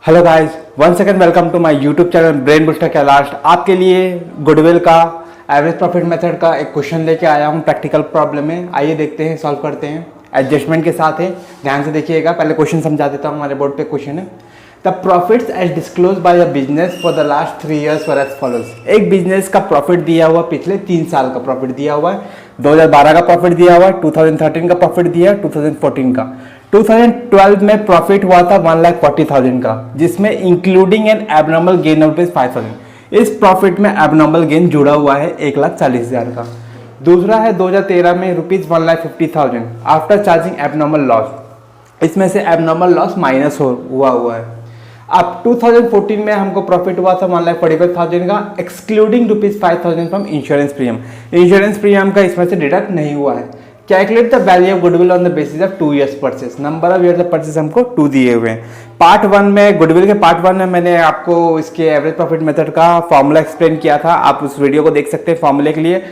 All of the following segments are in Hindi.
Hello guys, one second welcome to my YouTube channel brain booster के लास्ट। आपके लिए गुडविल का एवरेज प्रॉफिट मेथड का एक क्वेश्चन लेके आया हूँ प्रैक्टिकल प्रॉब्लम में। आइए देखते हैं, सॉल्व करते हैं। एडजस्टमेंट के साथ है, ध्यान से देखिएगा। पहले क्वेश्चन समझा देता हूँ। हमारे बोर्ड पे क्वेश्चन है, the profits as disclose by the business for the last 3 years were as follows. एक बिजनेस का प्रॉफिट दिया हुआ, पिछले 3 साल का प्रॉफिट दिया हुआ है। 2012 का प्रॉफिट दिया हुआ है, 2013 का प्रॉफिट दिया है, 2014 का। 2012 में प्रॉफिट हुआ था 1,40,000 का, जिसमें including N abnormal gain of ₹5,000। इस प्रॉफिट में एबनॉर्मल गेन जुड़ा हुआ है 1,40,000 का। दूसरा है 2013 में ₹1,50,000 आफ्टर चार्जिंग एबनॉर्मल लॉस। इसमें से एबनॉर्मल लॉस माइनस हुआ है। अब 2014 में हमको प्रॉफिट हुआ था 1,45,000 का, excluding ₹5,000 from insurance premium. Insurance premium का इसमें से डिडक्ट नहीं हुआ है। Calculate the value of goodwill on the basis of 2 years purchase. Number of years of purchase हमको 2 दिए हुए हैं। पार्ट 1 में, गुडविल के पार्ट 1 में मैंने आपको इसके एवरेज प्रॉफिट मेथड का फॉर्मूला एक्सप्लेन किया था। आप उस वीडियो को देख सकते हैं फॉर्मूले के लिए,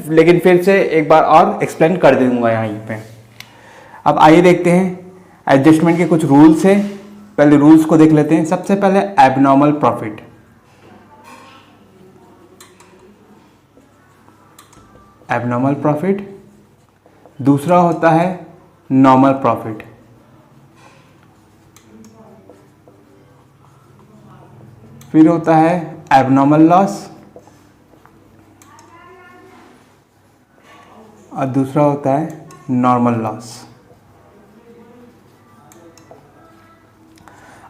लेकिन फिर से एक बार और एक्सप्लेन कर दूंगा यहाँ पे। अब आइए देखते हैं एडजस्टमेंट के कुछ रूल्स है। पहले रूल्स को देख लेते हैं। सबसे पहले एबनॉर्मल प्रॉफिट। Abnormal profit. दूसरा होता है नॉर्मल प्रॉफिट। फिर होता है एबनॉर्मल लॉस, और दूसरा होता है नॉर्मल लॉस।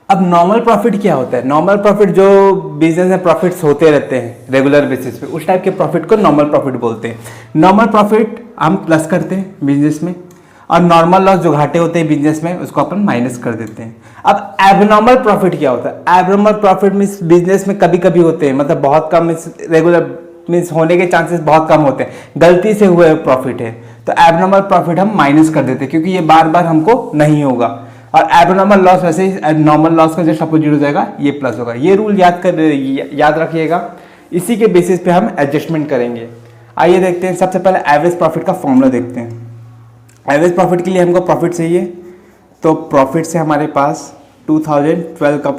अब नॉर्मल प्रॉफिट क्या होता है? नॉर्मल प्रॉफिट, जो बिजनेस में प्रॉफिट्स होते रहते हैं रेगुलर बेसिस पे, उस टाइप के प्रॉफिट को नॉर्मल प्रॉफिट बोलते हैं। नॉर्मल प्रॉफिट हम प्लस करते हैं बिजनेस में, और नॉर्मल लॉस जो घाटे होते हैं बिजनेस में, उसको अपन माइनस कर देते हैं। अब एबनॉर्मल प्रॉफिट क्या होता है? एबनॉर्मल प्रॉफिट मीन्स बिजनेस में कभी कभी होते हैं, मतलब बहुत कम, रेगुलर मीन्स होने के चांसेस बहुत कम होते हैं, गलती से हुए प्रॉफिट है, तो एबनॉर्मल प्रॉफिट हम माइनस कर देते हैं, क्योंकि ये बार बार हमको नहीं होगा। और एबनॉर्मल लॉस वैसे ही नॉर्मल लॉस का जस्ट अपोजिट हो जाएगा, ये प्लस होगा। ये रूल याद रखिएगा। इसी के बेसिस पे हम एडजस्टमेंट करेंगे। आइए देखते हैं। सबसे पहले एवरेज प्रॉफिट का फॉर्मूला देखते हैं। एवरेज प्रॉफिट के लिए हमको प्रॉफिट चाहिए, तो प्रॉफिट से हमारे पास 2012 का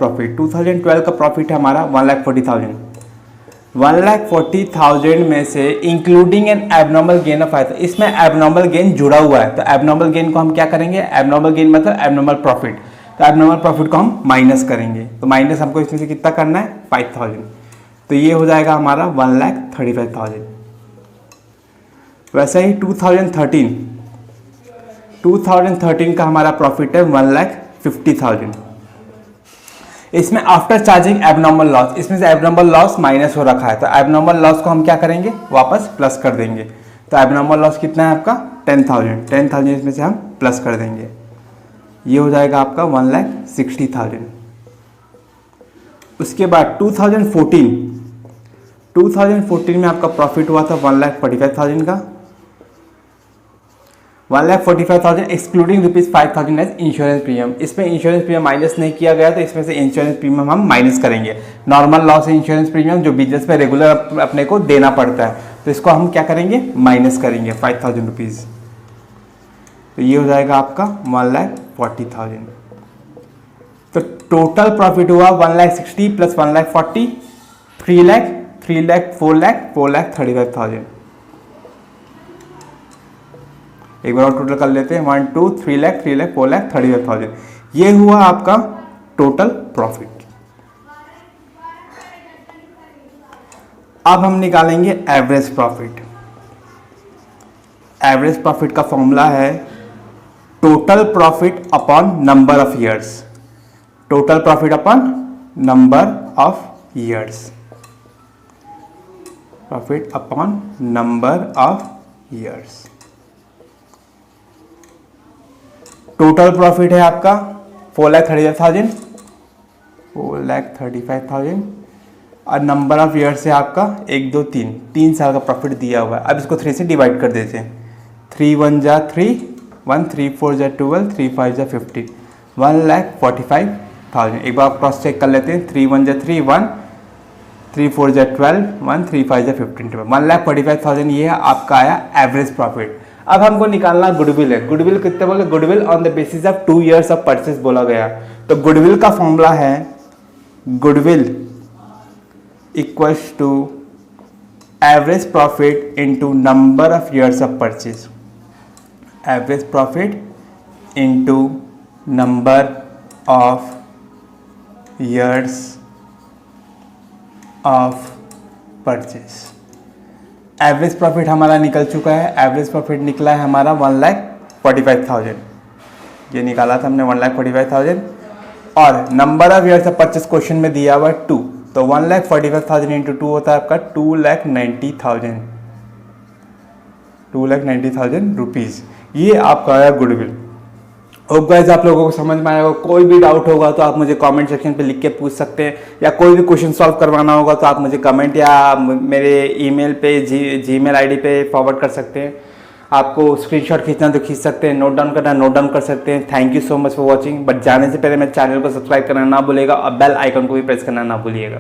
प्रॉफिट है हमारा 1,40,000। 1,40,000 में से including N abnormal gain of 5,000, इसमें एबनॉर्मल गेन जुड़ा हुआ है, तो एबनॉर्मल गेन को हम क्या करेंगे? एबनॉर्मल गेन मतलब एबनॉर्मल प्रॉफिट, तो एबनॉर्मल प्रॉफिट को हम माइनस करेंगे। तो माइनस हमको इसमें से कितना करना है? 5,000। तो ये हो जाएगा हमारा 1,35,000। वैसे ही 2013 का हमारा प्रॉफिट है 1,50,000। इसमें आफ्टर चार्जिंग एबनॉर्मल लॉस, इसमें से एबनॉर्मल लॉस माइनस हो रखा है, तो एबनॉर्मल लॉस को हम क्या करेंगे? वापस प्लस कर देंगे। तो एबनॉर्मल लॉस कितना है आपका? 10,000 इसमें से हम प्लस कर देंगे। ये हो जाएगा आपका 1,60,000। उसके बाद 2014 में आपका प्रॉफिट हुआ था 1,45,000 का। 1,45,000 एक्सक्लूडिंग ₹5,000 एज इंश्योरेंस प्रीमियम। इसमें इंश्योरेंस प्रीमियम माइनस नहीं किया गया, तो इसमें से इंश्योरेंस प्रीमियम हम माइनस करेंगे। नॉर्मल लॉस है इंश्योरेंस प्रीमियम, जो बिजनेस में रेगुलर अपने को देना पड़ता है, तो इसको हम क्या करेंगे? माइनस करेंगे ₹5,000। तो ये हो जाएगा आपका 1,40,000। तो टोटल प्रॉफिट हुआ 1,60,000 प्लस 1,40,000, 3,00,000, 3,00,000, 4,00,000, 4,35,000। एक बार और टोटल कर लेते हैं। 1, 2, 3,00,000, 3,00,000, 4,00,000, 35,000। ये हुआ आपका टोटल प्रॉफिट। अब हम निकालेंगे एवरेज प्रॉफिट। एवरेज प्रॉफिट का फॉर्मूला है total profit upon number of years. Total profit upon number of years. Profit upon number of years. Total profit है आपका 4,35,000 और नंबर ऑफ ईयर्स है आपका 1, 2, 3 साल का प्रॉफिट दिया हुआ है। अब इसको 3 से डिवाइड कर देते हैं। 3 1 जा 3, 1 3 4 जा 12, 3 5 जा 15, 1,45,000। एक बार क्रॉस चेक कर लेते हैं। 3 1 जा 3, 1 3 4 जा 12, 1 3 5 जा 15, 1,45,000 ये आपका आया एवरेज प्रॉफिट। अब हमको निकालना गुडविल है। गुडविल कितने बोले? Goodwill on the basis of 2 years of purchase बोला गया। तो गुडविल का फॉर्मूला है goodwill equals to average profit into number of years of purchase, average profit into number of years of purchase. Average profit हमारा निकल चुका है, एवरेज प्रॉफिट निकला है हमारा 1,45,000, ये निकाला था हमने 1,45,000, और number of years of purchase question में दिया हुआ 2, तो 1,45,000 इंटू 2 होता है आपका 2,90,000, 2,90,000 रुपीज़। ये आपका है गुडविल। होप गाइस आप लोगों को समझ में आएगा। कोई भी डाउट होगा तो आप मुझे कमेंट सेक्शन पे लिख के पूछ सकते हैं, या कोई भी क्वेश्चन सॉल्व करवाना होगा तो आप मुझे कमेंट या मेरे ईमेल पे जीमेल आईडी पे फॉरवर्ड कर सकते हैं। आपको स्क्रीनशॉट खींचना तो खींच सकते हैं, नोट डाउन करना नोट डाउन कर सकते हैं। Thank you so much for watching. But जाने से पहले मेरे चैनल को सब्सक्राइब करना ना भूलिएगा और बेल आइकन को भी प्रेस करना ना भूलिएगा।